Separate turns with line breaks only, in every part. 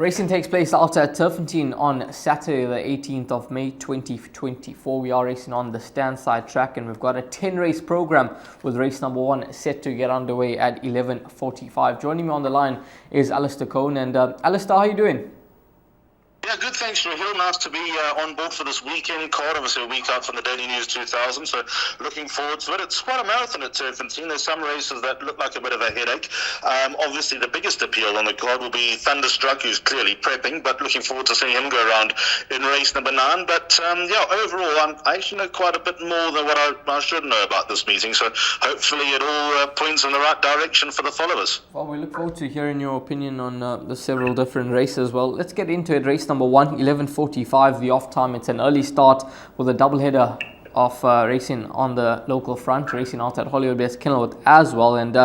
Racing takes place out at Turffontein on Saturday the 18th of May 2024. We are racing on the Standside track and we've got a 10-race program with race number 1 set to get underway at 11:45. Joining me on the line is Alistair Cohn. And Alistair, how are you doing?
Yeah, good, thanks, Rahil. Nice to be on board for this weekend card. Obviously a week out from the Daily News 2000, so looking forward to it. It's quite a marathon at Turffontein. There's some races that look like a bit of a headache. Obviously the biggest appeal on the card will be Thunderstruck, who's clearly prepping, but looking forward to seeing him go around in race number 9. But overall, I actually know quite a bit more than what I should know about this meeting, so hopefully it all points in the right direction for the followers.
Well, we look forward to hearing your opinion on the several different races. Well, let's get into it. Race number 1, 11:45, the off time. It's an early start with a double header of racing on the local front, racing out at Hollywoodbets Kenilworth as well. And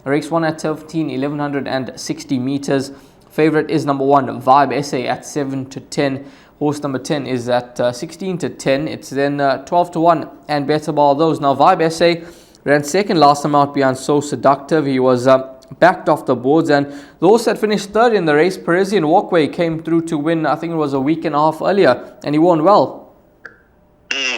race 1 at Turffontein, 1160 meters. Favorite is number 1, Vibe SA at 7-10. Horse number 10 is at 16-10. It's then 12-1 and better bar those. Now Vibe SA ran second last time out behind So Seductive. He was backed off the boards, and the horse that finished third in the race, Parisian Walkway, came through to win, I think it was a week and a half earlier, and he won well.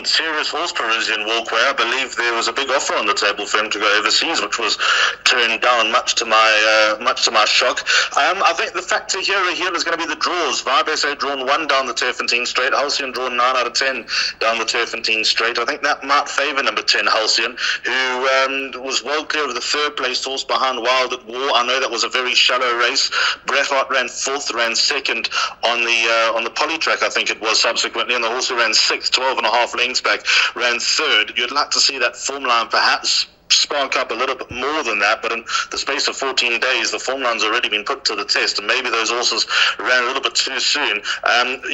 Serious horse, Parisian Walkway. I believe there was a big offer on the table for him to go overseas, which was turned down, much to my shock. I think the factor here is going to be the draws. Vibe SA drawn 1 down the Turffontein straight. Halcyon drawn 9 out of 10 down the Turffontein straight. I think that might favour number 10, Halcyon, who was well clear of the third place horse behind Wild at War. I know that was a very shallow race. Breffart ran 4th, ran 2nd on the poly track, I think it was, subsequently, and the horse who ran 6th, 12.5 lengths back, ran 3rd. You'd like to see that form line perhaps spark up a little bit more than that, but in the space of 14 days the form line's already been put to the test, and maybe those horses ran a little bit too soon.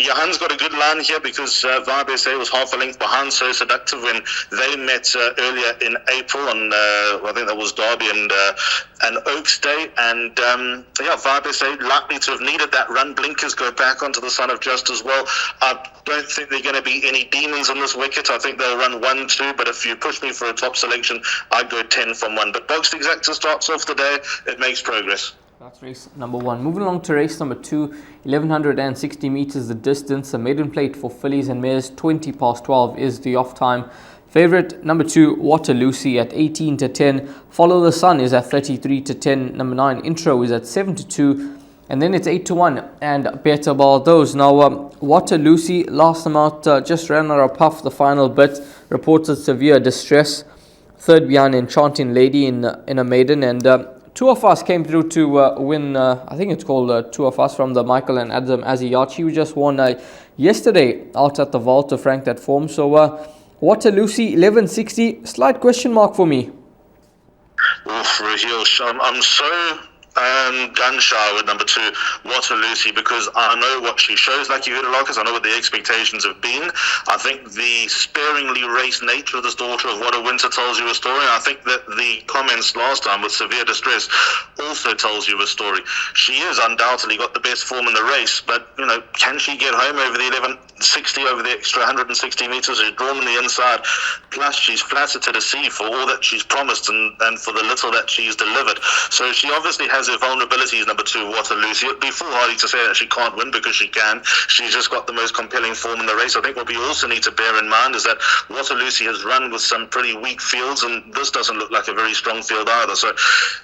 Johan's got a good line here because Vibe SA was half a length behind So Seductive when they met earlier in April on I think that was Derby and Oaks Day, and Vibe SA likely to have needed that run. Blinkers go back onto the Son of Just as well. I don't think there are going to be any demons on this wicket. I think they'll run 1-2, but if you push me for a top selection, I'd go 10 from 1. But Boxed Exacta starts off the day. It makes progress.
That's race number 1. Moving along to race number 2, 1160 meters the distance. A maiden plate for fillies and mares, 20 past 12 is the off time. Favorite number 2, Waterloosy at 18-10. Follow the Sun is at 33-10. Number 9, Intro is at 7-2. And then it's 8-1 and better bar those. Now Waterloosy last time out just ran out of puff the final bit. Reported severe distress. Third behind Enchanting Lady in a maiden, and Two of Us came through to win, I think it's called Two of Us, from the Michael and Adam Azzy yacht. She just won yesterday out at the vault to frank that form. So Waterloosy 1160, slight question mark for me.
Rahil, I'm so gun shy with number 2, Waterloosy, because I know what she shows, like you heard a lot, because I know what the expectations have been. I think the sparingly raced nature of this daughter of What a Winter tells you a story. And I think that the comments last time with severe distress also tells you a story. She has undoubtedly got the best form in the race, but can she get home over the 1160, over the extra 160 meters? She's drawn on the inside, plus she's flattered to deceive for all that she's promised and for the little that she's delivered. So she obviously has her vulnerabilities, number 2, Waterloosy. It'd be foolhardy to say that she can't win, because she can. She's just got the most compelling form in the race. I think what we also need to bear in mind is that Waterloosy has run with some pretty weak fields, and this doesn't look like a very strong field either. So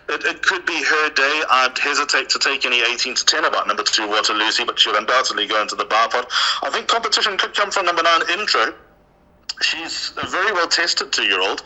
it could be her day. I'd hesitate to take any 18-10 about number 2, Waterloosy, but she'll undoubtedly go into the bar pot. I think competition could come from number 9, Intro. She's a very well-tested 2-year-old,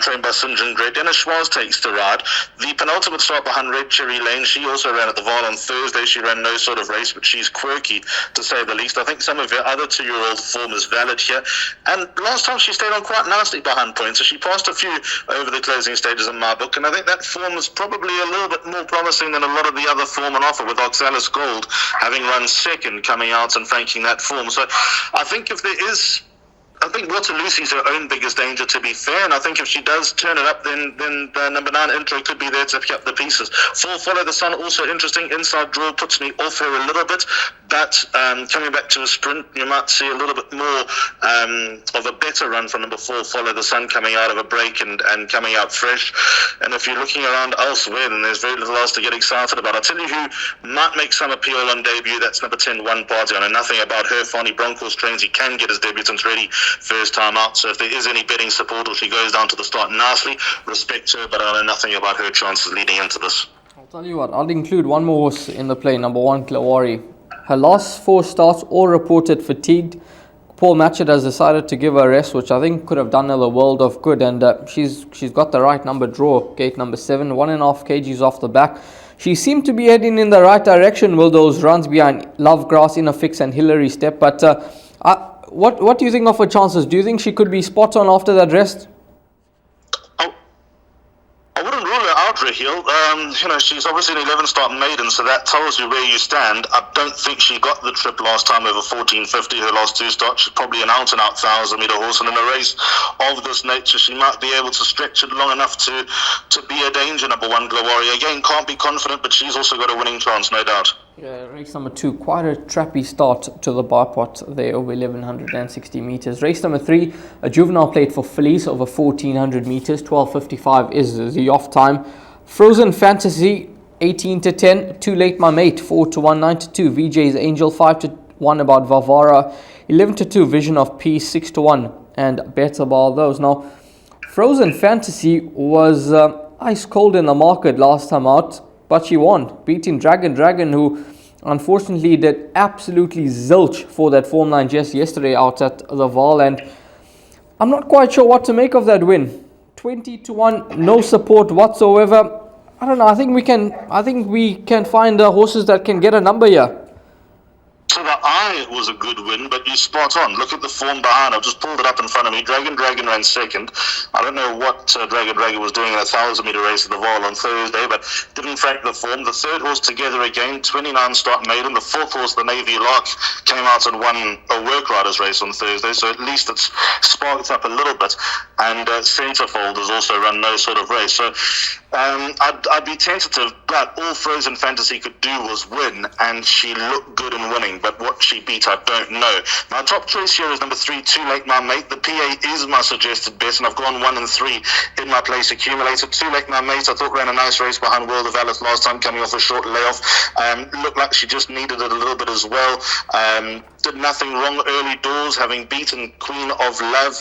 trained by St. John Grey. Dennis Schwarz takes to ride. The penultimate start behind Red Cherry Lane. She also ran at the Vaal on Thursday. She ran no sort of race, but she's quirky, to say the least. I think some of her other 2-year-old form is valid here. And last time she stayed on quite nicely behind points, so she passed a few over the closing stages in my book. And I think that form is probably a little bit more promising than a lot of the other form on offer, with Oxalis Gold having run second, coming out and franking that form. So I think I think Waterloosy's her own biggest danger, to be fair, and I think if she does turn it up, then number 9, Intro, could be there to pick up the pieces. 4, Follow the Sun, also interesting. Inside draw puts me off her a little bit, but coming back to a sprint, you might see a little bit more of a better run from number 4, Follow the Sun, coming out of a break and coming out fresh. And if you're looking around elsewhere, then there's very little else to get excited about. I'll tell you who might make some appeal on debut. That's number 10, One Party. I know nothing about her. Fanny Broncos trains. He can get his debutants ready first time out. So if there is any betting support or she goes down to the start nicely, respect her, but I know nothing about her chances leading into this.
I'll tell you what, I'll include one more horse in the play, number 1, Klawari. Her last 4 starts, all reported fatigued. Paul Matchett has decided to give her a rest, which I think could have done her the world of good. And she's got the right number draw, gate number 7, 1.5 kgs off the back. She seemed to be heading in the right direction with those runs behind Lovegrass, In a Fix and Hillary Step. But what do you think of her chances? Do you think she could be spot on after that rest?
I wouldn't rule her out, Raheel. She's obviously an 11-start maiden, so that tells you where you stand. I don't think she got the trip last time over 14.50, her last 2 starts. She's probably an out-and-out 1,000-metre horse, and in a race of this nature, she might be able to stretch it long enough to be a danger, number 1, Glawari. Again, can't be confident, but she's also got a winning chance, no doubt.
Yeah, race number 2, quite a trappy start to the bar pot there, over 1,160 meters. Race number 3, a juvenile plate for fillies over 1,400 meters. 12:55 is the off time. Frozen Fantasy 18-10. Too Late My Mate 4-1. 9-2 VJ's Angel. 5-1 About Vavara. 11-2 Vision of Peace. 6-1 and Better Ball those. Now, Frozen Fantasy was ice cold in the market last time out, but she won, beating Dragon, who unfortunately did absolutely zilch for that form line just yesterday out at the Val, and I'm not quite sure what to make of that win. 20-1, no support whatsoever. I don't know. I think we can find horses that can get a number here.
To the eye, it was a good win, but you're spot on. Look at the form behind. I've just pulled it up in front of me. Dragon ran second. I don't know what Dragon was doing in a 1,000-metre race at the Val on Thursday, but didn't frank the form. The third horse Together Again, 29-start maiden. The fourth horse, the Navy Lark, came out and won a work riders race on Thursday, so at least it's sparked up a little bit. And Centerfold has also run no sort of race. So I'd be tentative, but all Frozen Fantasy could do was win, and she looked good in winning. But what she beat, I don't know. My top choice here is number 3, Too Late My Mate. The PA is my suggested bet, and I've gone 1 and 3 in my place accumulator. Too Late My Mate, I thought ran a nice race behind World of Alice last time, coming off a short layoff. Looked like she just needed it a little bit as well. Did nothing wrong early doors, having beaten Queen of Love,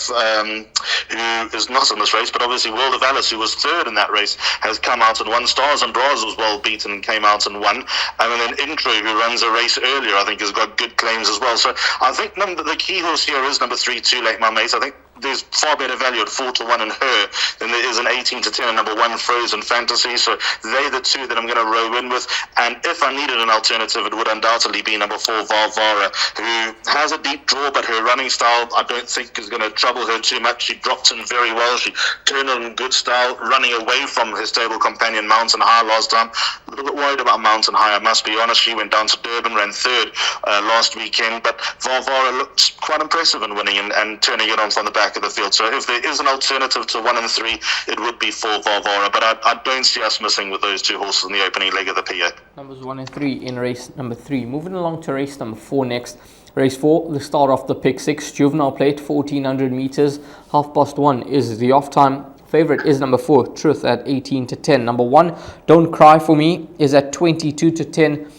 who is not in this race, but obviously World of Alice, who was third in that race, has come out and won. Stars and Bras was well beaten and came out and won. And then Intro, who runs a race earlier, I think has got good claims as well. So I think the key horse here is number 3, Too Late My Mate. I think there's far better value at 4-1 in her than there is an 18-10 and number 1 Frozen Fantasy. So they're the two that I'm going to row in with. And if I needed an alternative, it would undoubtedly be number 4 Valvara, who has a deep draw, but her running style I don't think is going to trouble her too much. She dropped in very well. She turned in good style, running away from her stable companion Mountain High last time. A little bit worried about Mountain High, I must be honest. She went down to Durban, ran third last weekend, but Valvara looked quite impressive in winning and turning it on from the back of the field. So if there is an alternative to 1 and 3, it would be 4 Valvara, but I don't see us missing with those two horses in the opening leg of the PA.
Numbers 1 and 3 in race number 3. Moving along to race number 4 next. Race 4, the start of the pick 6, juvenile plate, 1,400 meters. 1:30 is the off time. Favorite is number 4, Truth, at 18-10. Number 1, Don't Cry For Me, is at 22-10.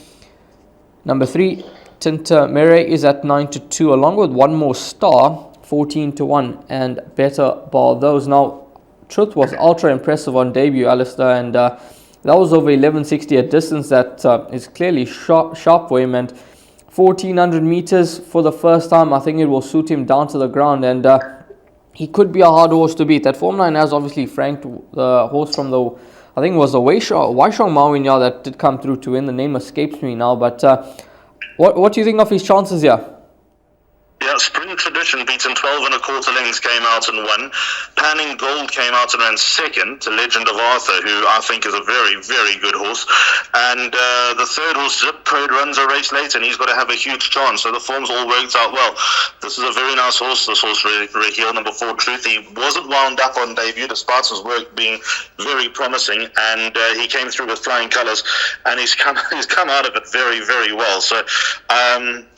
Number 3, Tinta Mere, is at 9-2, along with one more star, 14-1, and Better Ball those. Now, Truth was ultra impressive on debut, Alistair, and that was over 1160, a distance that is clearly sharp for him. And 1,400 meters for the first time, I think it will suit him down to the ground, and he could be a hard horse to beat. That form line has obviously franked the horse from the, I think it was the Waishong Mawinya that did come through to win. The name escapes me now, but what do you think of his chances here?
Yeah, Spring Tradition beaten 12 1/4 lengths, came out and won. Panning Gold came out and ran second to Legend of Arthur, who I think is a very, very good horse. And the third horse, Zip Code, runs a race late, and he's got to have a huge chance. So the form's all worked out well. This is a very nice horse, this horse, Raheel, number 4, Truth. He wasn't wound up on debut, despite his work being very promising. And he came through with flying colours, and he's come out of it very, very well. So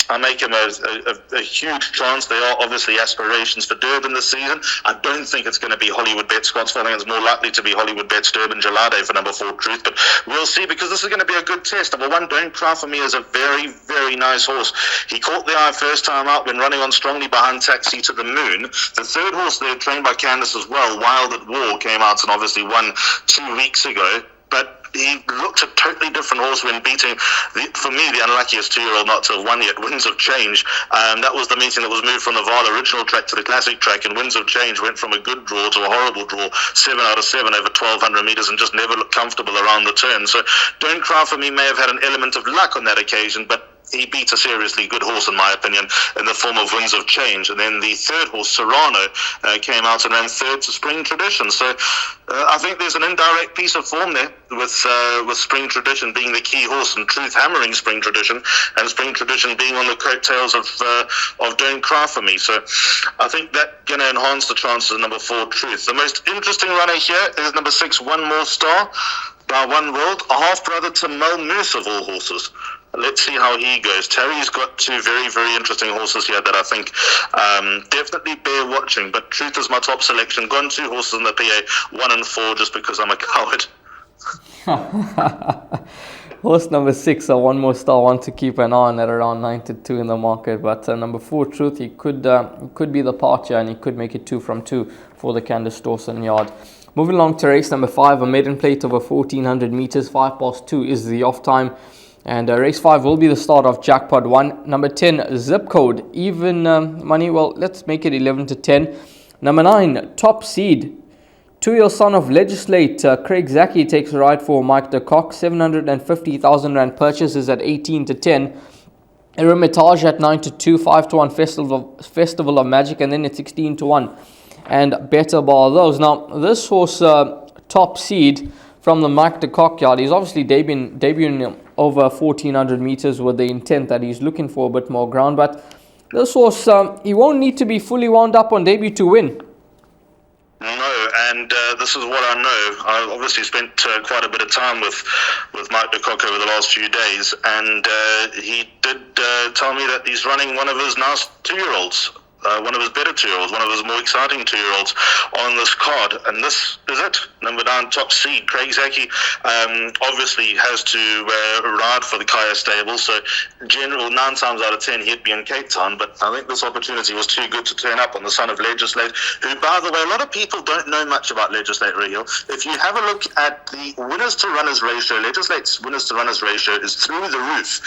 I make him a huge chance. There are obviously aspirations for Durban this season. I don't think it's going to be Hollywoodbets Scottsville. I think it's more likely to be Hollywoodbets Durbanville for number 4 Truth. But we'll see, because this is going to be a good test. Number 1, Don't Cry For Me is a very, very nice horse. He caught the eye first time out when running on strongly behind Taxi to the Moon. The third horse there, trained by Candice as well, Wild at War, came out and obviously won 2 weeks ago. But he looked a totally different horse when beating, for me, the unluckiest 2-year-old not to have won yet, Winds of Change. That was the meeting that was moved from the Val original track to the classic track, and Winds of Change went from a good draw to a horrible draw, 7 out of 7 over 1,200 metres, and just never looked comfortable around the turn. So Don't Cry For Me may have had an element of luck on that occasion, but he beat a seriously good horse, in my opinion, in the form of Winds of Change. And then the third horse, Serrano, came out and ran third to Spring Tradition. So I think there's an indirect piece of form there with Spring Tradition being the key horse and Truth hammering Spring Tradition, and Spring Tradition being on the coattails of Don't Cry For Me. So I think that's going to enhance the chances of number 4 Truth. The most interesting runner here is number 6 One More Star by One World, a half-brother to Mel Moose of all horses. Let's see how he goes. Terry's got 2 very, very interesting horses here that I think definitely bear watching. But Truth is my top selection. Gone 2 horses in the PA, 1 and 4, just because I'm a coward.
Horse number 6, One More Star, one to keep an eye on at around 9-2 in the market. But number 4 Truth, he could be the departure, and he could make it 2 from 2 for the Candice Dawson yard. Moving along to race number 5, a maiden plate over 1,400 meters, 2:05 is the off time. And race 5 will be the start of Jackpot 1. Number 10, Zip Code, even money. Well, let's make it 11-10. Number 9, Top Seed, 2-year son of Legislate. Craig Zaki takes a ride for Mike de Kock. 750,000 rand purchases at 18-10. Eremitage at 9-2, 5-1 Festival of Magic, and then at 16-1. And Better Bar those. Now, this horse, Top Seed, from the Mike de Kock yard, he's obviously debuting over 1,400 meters with the intent that he's looking for a bit more ground. But this horse, he won't need to be fully wound up on debut to win.
No, and this is what I know. I obviously spent quite a bit of time with Mike de Kock over the last few days, and he did tell me that he's running one of his nice 2-year-olds. One of his better 2-year-olds, one of his more exciting 2-year-olds on this card. And this is it. Number 9, Top Seed. Craig Zaki obviously has to ride for the Kaya stable. So, general 9 times out of 10, he'd be in Cape Town. But I think this opportunity was too good to turn up on the son of Legislate, who, by the way, a lot of people don't know much about Legislate Raheel. If you have a look at the winners to runners ratio, Legislate's winners to runners ratio is through the roof.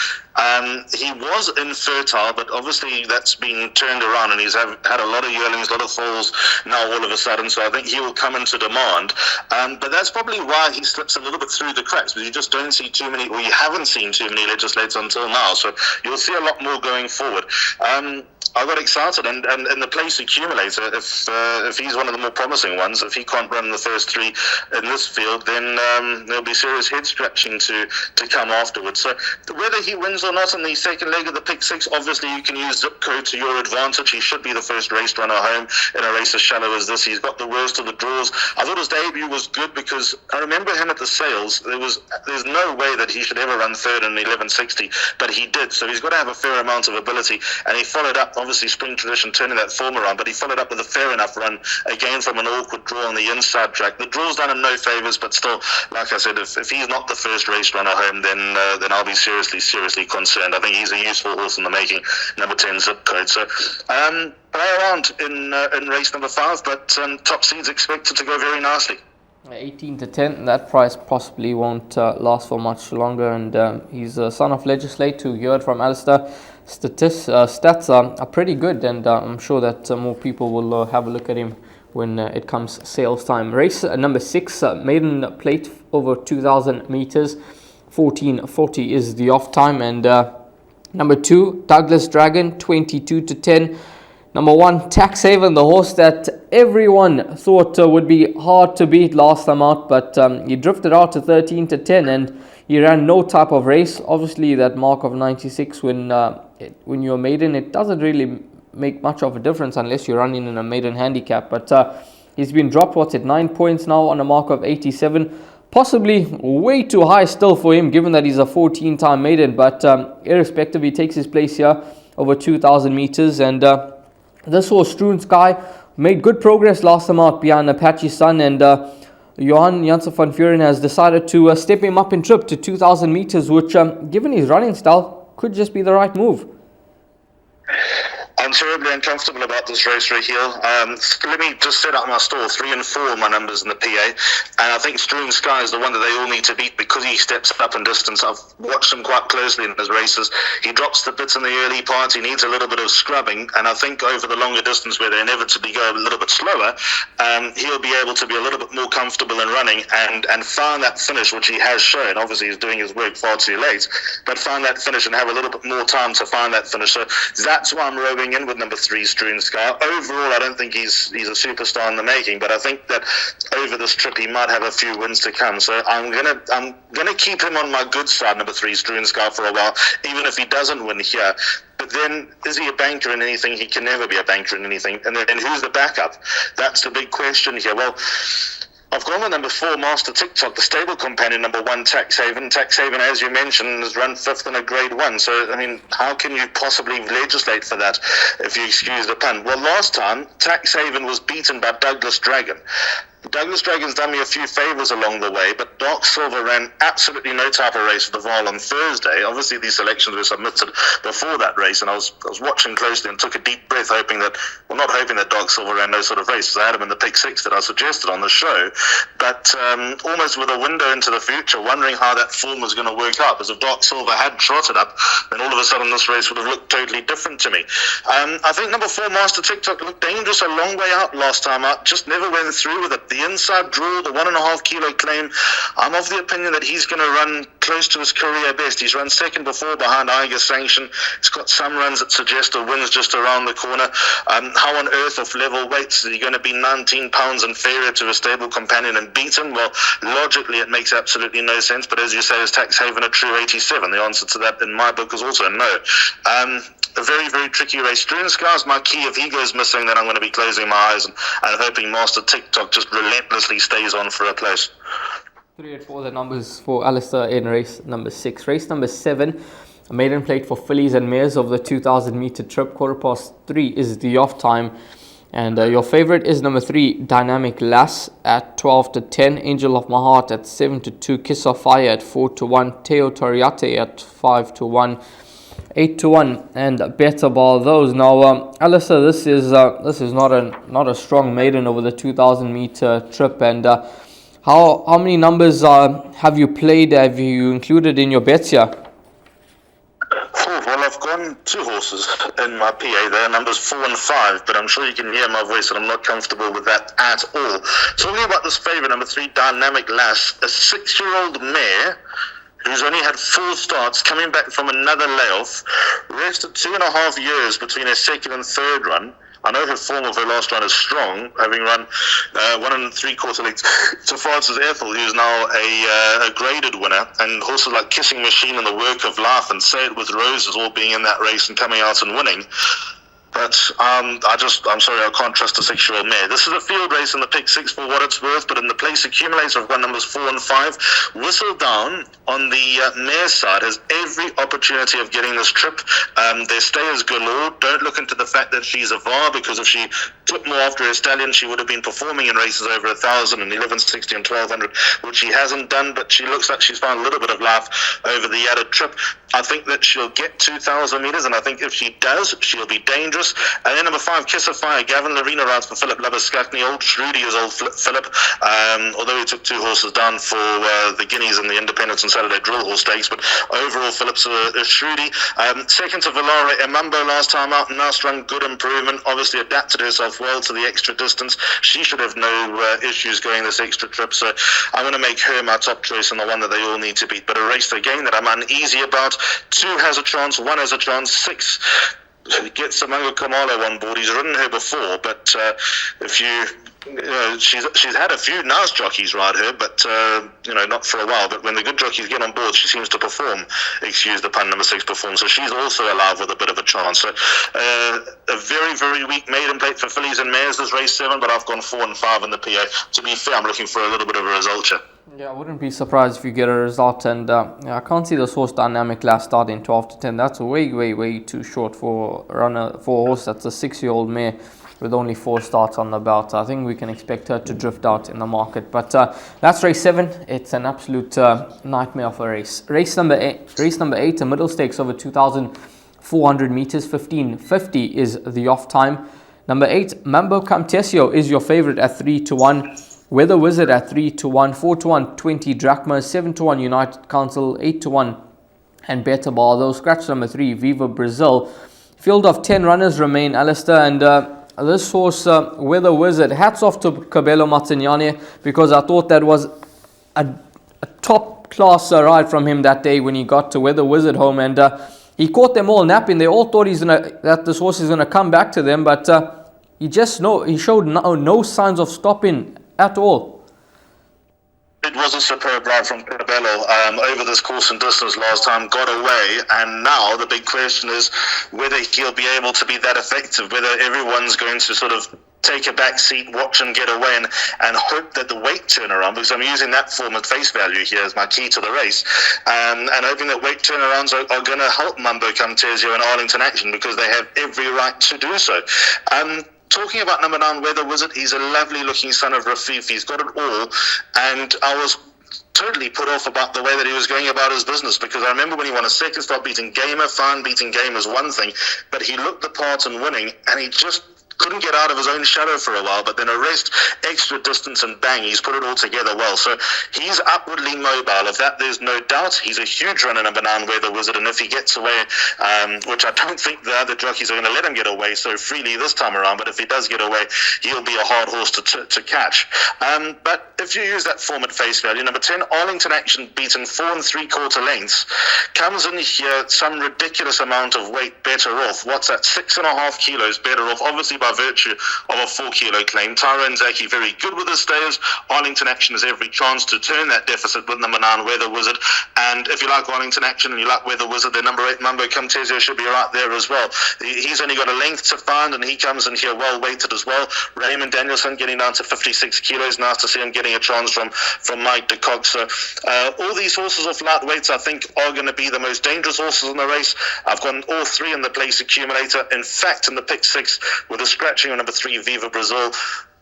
He was infertile, but obviously that's been turned around, and he's had a lot of yearlings, a lot of foals now all of a sudden, so I think he will come into demand. But that's probably why he slips a little bit through the cracks, because you just don't see too many, or you haven't seen too many Legislates until now, so you'll see a lot more going forward. I got excited, and the place accumulates. If he's one of the more promising ones, if he can't run the first 3 in this field, then there'll be serious head scratching to come afterwards. So whether he wins or not in the second leg of the pick 6, obviously you can use Zip Code to your advantage. He should be the first race runner home in a race as shallow as this. He's got the worst of the draws. I thought his debut was good, because I remember him at the sales. There's no way that he should ever run third in 1160, but he did. So he's got to have a fair amount of ability, and he followed up. Obviously, Spring Tradition turning that form around, but he followed up with a fair enough run, again from an awkward draw on the inside track. The draw's done him no favours, but still, like I said, if he's not the first race runner home, then I'll be seriously concerned. I think he's a useful horse in the making, number 10 Zip Code. So play around in race number 5, but Top Seed's expected to go very nicely.
18-10, that price possibly won't last for much longer, and he's a son of Legislate, who you heard from Alistair. Stats are pretty good, and I'm sure that more people will have a look at him when it comes sales time. Race number 6, maiden plate over 2,000 meters, 14:40 is the off time, and number 2, Douglas Dragon, 22-10. Number 1, Tax Haven, the horse that everyone thought would be hard to beat last time out, but he drifted out to 13-10, and he ran no type of race. Obviously, that mark of 96 when you're a maiden, it doesn't really make much of a difference unless you're running in a maiden handicap. But he's been dropped, 9 points now on a mark of 87. Possibly way too high still for him, given that he's a 14-time maiden. But irrespective, he takes his place here over 2,000 meters. And this horse, Strewn Sky, made good progress last time out behind Apache Sun, and Johan Janssen van Vuren has decided to step him up in trip to 2,000 meters, which, given his running style, could just be the right move.
I'm terribly uncomfortable about this race, Raheel. Let me just set out my store. 3 and 4 are my numbers in the PA. And I think Strewn Sky is the one that they all need to beat because he steps up in distance. I've watched him quite closely in his races. He drops the bits in the early part. He needs a little bit of scrubbing. And I think over the longer distance where they inevitably go a little bit slower, he'll be able to be a little bit more comfortable in running and find that finish, which he has shown. Obviously, he's doing his work far too late. But find that finish and have a little bit more time to find that finish. So that's why I'm rowing in with number 3, Strewn Sky. Overall, I don't think he's a superstar in the making, but I think that over this trip he might have a few wins to come. So I'm gonna keep him on my good side, number 3, Strewn Sky, for a while, even if he doesn't win here. But then, is he a banker in anything? He can never be a banker in anything. And who's the backup? That's the big question here. Well, I've gone with number 4, Master TikTok, the stable companion, number 1, Taxhaven. Taxhaven, as you mentioned, has run 5th in a Grade 1. So, I mean, how can you possibly legislate for that, if you excuse the pun? Well, last time, Taxhaven was beaten by Douglas Dragon. Douglas Dragon's done me a few favours along the way, but Dark Silver ran absolutely no type of race for the Vaal on Thursday. Obviously, these selections were submitted before that race, and I was watching closely and took a deep breath, not hoping that Dark Silver ran no sort of race. I had him in the pick 6 that I suggested on the show, but almost with a window into the future, wondering how that form was going to work out, because if Dark Silver had trotted up, then all of a sudden this race would have looked totally different to me. I think number 4, Master TikTok, looked dangerous a long way out last time out, just never went through with it. The inside draw, the 1.5 kilo claim, I'm of the opinion that he's going to run close to his career best. He's run second before behind Iger Sanction. He's got some runs that suggest a win's just around the corner. How on earth, off level weights, is he going to be 19 pounds inferior to a stable companion and beat him? Well, logically it makes absolutely no sense, but as you say, is Taxhaven a true 87? The answer to that in my book is also no. A very, very tricky race. Strewn Sky is my key. If he goes missing, then I'm going to be closing my eyes and hoping Master TikTok just relentlessly stays on for a place.
3 and 4 the numbers for Alistair in race number 6. Race number 7, a maiden plate for fillies and mares of the 2,000 meter trip. 3:15 is the off time. And your favorite is number 3, Dynamic Lass at 12-10, Angel of My Heart at 7-2, Kiss of Fire at 4-1, Teo Toriate at 5-1. 8-1 and better ball those. Now, Alistair, this is not a strong maiden over the 2,000 meter trip. And how many numbers have you played? Have you included in your bets here?
Well, I've gone 2 horses in my PA there, numbers 4 and 5, but I'm sure you can hear my voice and I'm not comfortable with that at all. Talking about this favourite, number 3, Dynamic Lass, a 6-year-old mare who's only had 4 starts, coming back from another layoff, rested 2.5 years between her second and third run. I know her form of her last run is strong, having run 1 3/4 legs to Francis Ethel, who's now a graded winner, and horses like Kissing Machine and The Work of Life and Say It With Roses all being in that race and coming out and winning. But I'm sorry, I can't trust a 6-year-old mare. This is a field race in the pick 6 for what it's worth, but in the place accumulator, I've got numbers 4 and 5. Whistle Down on the mare side has every opportunity of getting this trip. Their stayers galore. Don't look into the fact that she's a VAR, because if she took more after her stallion, she would have been performing in races over 1,000 and 1160 and 1200, which she hasn't done, but she looks like she's found a little bit of life over the added trip. I think that she'll get 2,000 metres, and I think if she does, she'll be dangerous. And then number 5, Kiss of Fire, Gavin Lorena rides for Philip Labuschagne. Old Shrudy is old Philip, although he took 2 horses down for the Guineas and the Independence and Saturday Drill Horse Stakes, but overall Philip's a Shrudy. Second to Valara Emambo last time out, now strung good improvement, obviously adapted herself well to the extra distance. She should have no issues going this extra trip, so I'm going to make her my top choice and the one that they all need to beat. But a race again that I'm uneasy about. 2 has a chance, 1 has a chance, 6 get Samango Kamalo on board. He's ridden her before, but if she's had a few nice jockeys ride her, but not for a while. But when the good jockeys get on board, she seems to perform. Excuse the pun, number 6 performs. So she's also alive with a bit of a chance. So a very, very weak maiden plate for fillies and mares this race 7, but I've gone 4 and 5 in the PA. To be fair, I'm looking for a little bit of a result here.
Yeah, I wouldn't be surprised if you get a result, and I can't see this horse Dynamic last start in 12 to 10. That's way too short for a horse that's a 6-year-old mare with only 4 starts on the belt. I think we can expect her to drift out in the market. But that's race 7. It's an absolute nightmare of a race. Race number 8, a middle stakes over 2,400 meters. 1550 is the off time. Number 8, Mambo Camtesio is your favorite at 3 to 1. Weather Wizard at 3 to 1, 4 to 1, 20 Drachmas, 7 to 1 United Council, 8 to 1 and Better Ball. Though scratch number 3, Viva Brazil. Field of 10 runners remain, Alistair, and this horse, Weather Wizard, hats off to Cabello Martignani, because I thought that was a top class ride from him that day when he got to Weather Wizard home, and he caught them all napping. They all thought that this horse is gonna come back to them, but he showed no signs of stopping at all.
It was a superb ride from Cabello over this course and distance last time, got away, and now the big question is whether he'll be able to be that effective, whether everyone's going to sort of take a back seat, watch him get away, and hope that the weight turnaround, because I'm using that form at face value here as my key to the race, and hoping that weight turnarounds are going to help Mambo Camtesio and Arlington Action, because they have every right to do so. Talking about number 9, Weather Wizard, he's a lovely looking son of Rafif. He's got it all, and I was totally put off about the way that he was going about his business, because I remember when he won a second start beating Gamer. Fine, beating Gamer is one thing, but he looked the part in winning, and he just couldn't get out of his own shadow for a while, but then a rest, extra distance, and bang, he's put it all together well. So he's upwardly mobile. Of that, there's no doubt. He's a huge runner, number 9, Weather Wizard, and if he gets away, which I don't think the other jockeys are going to let him get away so freely this time around, but if he does get away, he'll be a hard horse to catch. But if you use that form at face value, number 10, Arlington Action, beaten 4 3/4 lengths, comes in here some ridiculous amount of weight better off. What's that? 6.5 kilos better off, obviously by virtue of a 4 kilo claim. Tyrone Zaki very good with his stayers. Arlington Action has every chance to turn that deficit with number 9, Weather Wizard. And if you like Arlington Action and you like Weather Wizard, then number 8, Mambo Camtesio should be right there as well. He's only got a length to find, and he comes in here well weighted as well. Raymond Danielson getting down to 56 kilos. Nice to see him getting a chance from Mike de Kock. So all these horses off light weights, I think, are going to be the most dangerous horses in the race. I've got all 3 in the place accumulator. In fact, in the pick 6 with a scratching on number 3, Viva Brazil,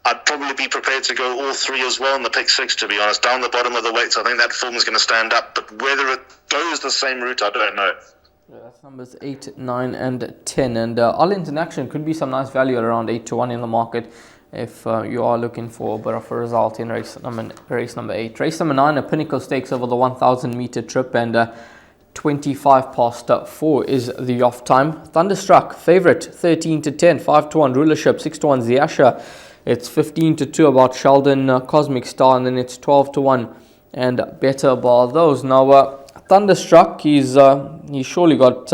I'd probably be prepared to go all 3 as well in the pick 6, to be honest. Down the bottom of the weights, I think that form is going to stand up, but whether it goes the same route, I don't know.
Yeah, that's numbers 8, 9 and 10, and Arlington Action could be some nice value at around 8 to 1 in the market if you are looking for a bit of a result in race number 8. Race number 9, a Pinnacle Stakes over the 1,000 meter trip, and 25 past 4 is the off time. Thunderstruck, favorite, 13 to 10, 5 to 1 Rulership, 6 to 1 Ziasha. It's 15 to 2 about Sheldon Cosmic Star, and then it's 12 to 1 and Better Ball. Those now, Thunderstruck, he's surely got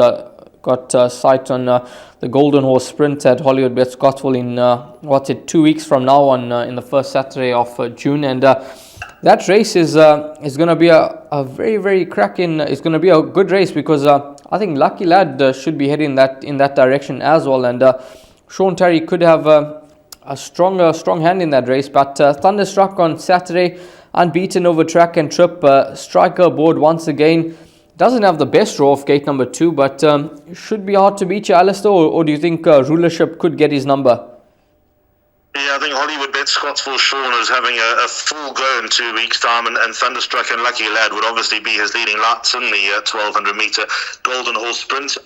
sight on the Golden Horse Sprint at Hollywoodbets Scottsville in 2 weeks from now on in the first Saturday of June, and that race is going to be a very cracking. It's going to be a good race, because I think Lucky Lad should be heading in that direction as well, and Sean Terry could have a strong hand in that race. But Thunderstruck on Saturday, unbeaten over track and trip, striker aboard once again. Doesn't have the best draw off gate number 2, but should be hard to beat you, Alistair, or do you think Rulership could get his number?
Yeah, I think Hollywoodbets Scottsville Sean is having a full go in 2 weeks' time, and Thunderstruck and Lucky Lad would obviously be his leading lights in the 1,200 metre Golden Horse Sprint.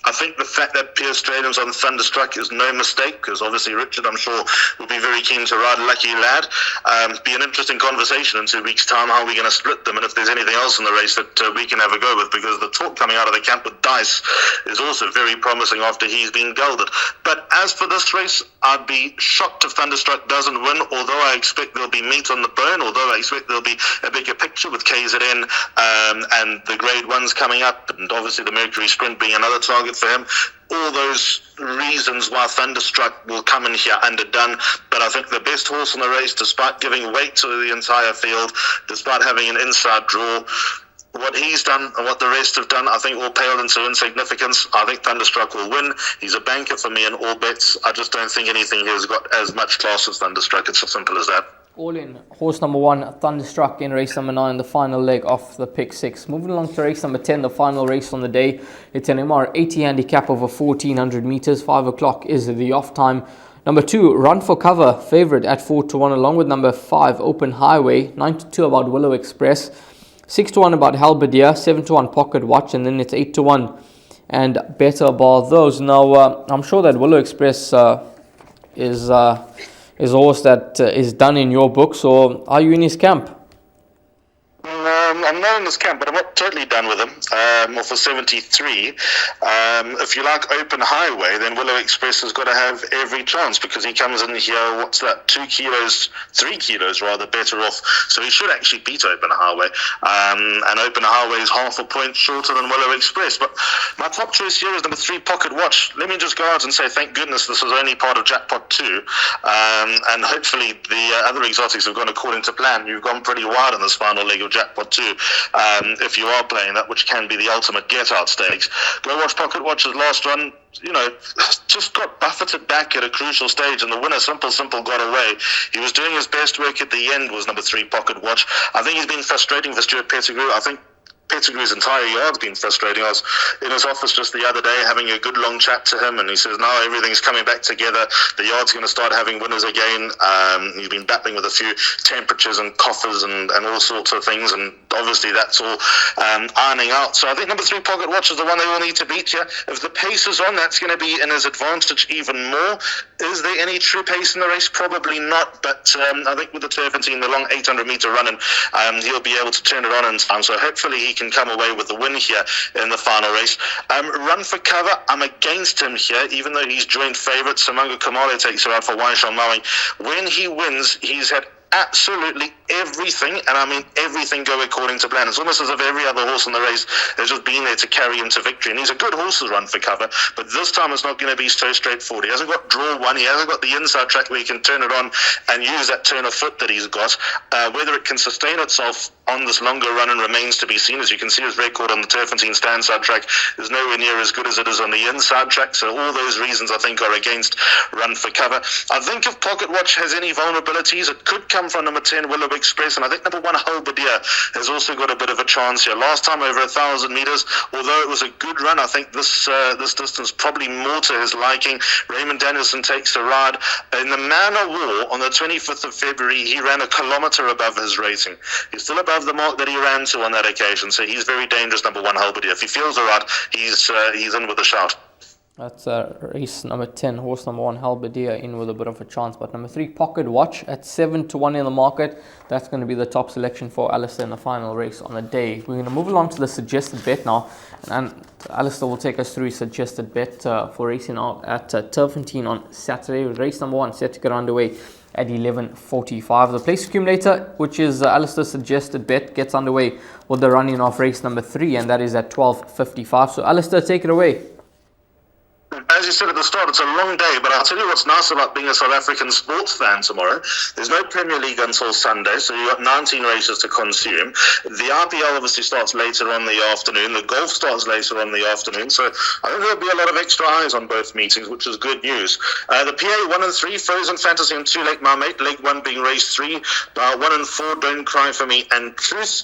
I think the fact that Pierre Stradham's on Thunderstruck is no mistake, because obviously Richard, I'm sure, will be very keen to ride Lucky Lad. Be an interesting conversation in 2 weeks' time, how we're going to split them, and if there's anything else in the race that we can have a go with, because the talk coming out of the camp with Dice is also very promising after he's been gelded. But as for this race, I'd be shocked if Thunderstruck doesn't win, although I expect there'll be meat on the bone, although I expect there'll be a bigger picture with KZN and the Grade 1s coming up, and obviously the Mercury Sprint being another target for him. All those reasons why Thunderstruck will come in here underdone, but I think the best horse in the race, despite giving weight to the entire field, despite having an inside draw, what he's done and what the rest have done, I think will pale into insignificance. I think Thunderstruck will win. He's a banker for me in all bets. I just don't think anything here has got as much class as Thunderstruck. It's as simple as that.
all in horse number 1, Thunderstruck, in race number 9, the final leg of the pick 6. Moving along to race number 10, the final race on the day. It's an MR 80 handicap over 1400 meters. 5 o'clock is the off time. Number 2, Run for Cover, favorite at 4-1, along with number 5, Open Highway. 9-2 about Willow Express. 6-1 about Halberdier. 7-1 Pocket Watch, and then it's 8-1 and Better about those. Now, I'm sure that Willow Express is a horse that is done in your book, so are you in his camp?
I'm not in this camp, but I'm not totally done with him. Or for 73. If you like Open Highway, then Willow Express has got to have every chance, because he comes in here, what's that, 3 kilos rather, better off. So he should actually beat Open Highway. And Open Highway is half a point shorter than Willow Express. But my top choice here is number 3, Pocket Watch. Let me just go out and say, thank goodness this is only part of Jackpot 2. And hopefully the other exotics have gone according to plan. You've gone pretty wide in this final leg of Jackpot 2. If you are playing that, which can be the ultimate get-out stakes. Go watch Pocket Watch's last run. Just got buffeted back at a crucial stage, and the winner, Simple, got away. He was doing his best work at the end, was number 3, Pocket Watch. I think he's been frustrating for Stuart Pettigrew. I think Pettigrew's entire yard's been frustrating. I was in his office just the other day having a good long chat to him, and he says now everything's coming back together. The yard's going to start having winners again. He's been battling with a few temperatures and coughers and all sorts of things, and obviously that's all ironing out. So I think number 3, Pocket Watch, is the one they will need to beat here. If the pace is on, that's going to be in his advantage even more. Is there any true pace in the race? Probably not, but I think with the Turffontein, the long 800-meter run, he'll be able to turn it on in time. So hopefully he can come away with the win here in the final race. Run for Cover, I'm against him here, even though he's joint favourite. Samango Kamale takes her out for Waishal Mowing. When he wins, he's had absolutely everything, and I mean everything, go according to plan. It's almost as if every other horse in the race has just been there to carry him to victory, and he's a good horse to Run for Cover, but this time it's not going to be so straightforward. He hasn't got draw 1, he hasn't got the inside track where he can turn it on and use that turn of foot that he's got. Whether it can sustain itself on this longer run and remains to be seen. As you can see, his record on the Turffontein stand side track is nowhere near as good as it is on the inside track, so all those reasons I think are against Run for Cover. I think if Pocket Watch has any vulnerabilities, it could come from number 10, Willow Express, and I think number 1, Halberdier, has also got a bit of a chance here. Last time over 1,000 metres, although it was a good run, I think this distance probably more to his liking. Raymond Danielson takes the ride. In the Man of War on the 25th of February, he ran a kilometre above his rating. He's still above the mark that he ran to on that occasion, so he's very dangerous, number 1, Halberdier. If he feels all right, he's in with a shout.
That's race number 10, horse number 1, Halberdier, in with a bit of a chance. But number 3, Pocket Watch, at 7-1 in the market. That's going to be the top selection for Alistair in the final race on the day. We're going to move along to the suggested bet now. And Alistair will take us through his suggested bet for racing out at Turffontein on Saturday. Race number 1 set to get underway at 11:45. The place accumulator, which is Alistair's suggested bet, gets underway with the running of race number 3, and that is at 12:55. So Alistair, take it away.
As you said at the start, it's a long day, but I'll tell you what's nice about being a South African sports fan tomorrow. There's no Premier League until Sunday, so you've got 19 races to consume. The IPL obviously starts later on the afternoon. The golf starts later on the afternoon, so I think there'll be a lot of extra eyes on both meetings, which is good news. The PA 1 and 3, Frozen Fantasy and 2 Lake Marmite. Leg 1 being race 3, 1 and 4, Don't Cry For Me and Truth.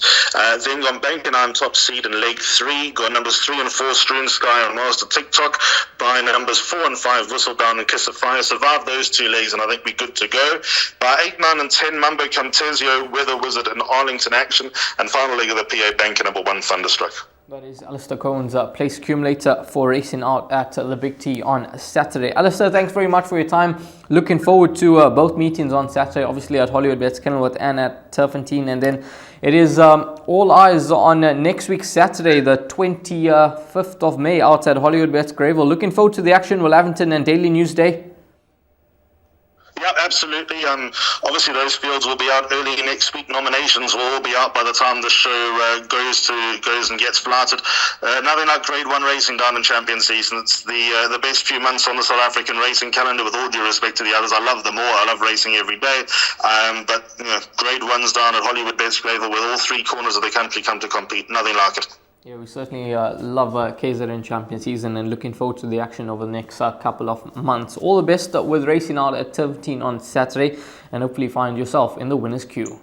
Then gone Bank and I'm top seed in leg 3. Got numbers 3 and 4, Strewn Sky and Master TikTok. By numbers 4 and 5, Whistle Down and Kiss of Fire. Survive those 2 legs and I think we're good to go. By 8, 9 and 10, Mambo Camtesio, Weather Wizard and Arlington Action. And final leg of the PA Bank, number 1, Thunderstruck. That
is Alistair Cohen's place accumulator for racing out at the Big T on Saturday. Alistair, thanks very much for your time. Looking forward to both meetings on Saturday, obviously at Hollywoodbets Kenilworth and at Turffontein. And then it is all eyes on next week, Saturday, the 25th of May, out at Hollywoodbets Greyville. Looking forward to the action. Will Avington and Daily News Day?
Yeah, absolutely. Obviously, those fields will be out early next week. Nominations will all be out by the time the show goes and gets flighted. Nothing like Grade 1 racing down in champion season. It's the best few months on the South African racing calendar, with all due respect to the others. I love them all. I love racing every day. But Grade 1's down at Hollywoodbets Greyville, with all 3 corners of the country come to compete. Nothing like it.
Yeah, we certainly love KZN Champion season and looking forward to the action over the next couple of months. All the best with racing out at Turffontein on Saturday, and hopefully find yourself in the winner's queue.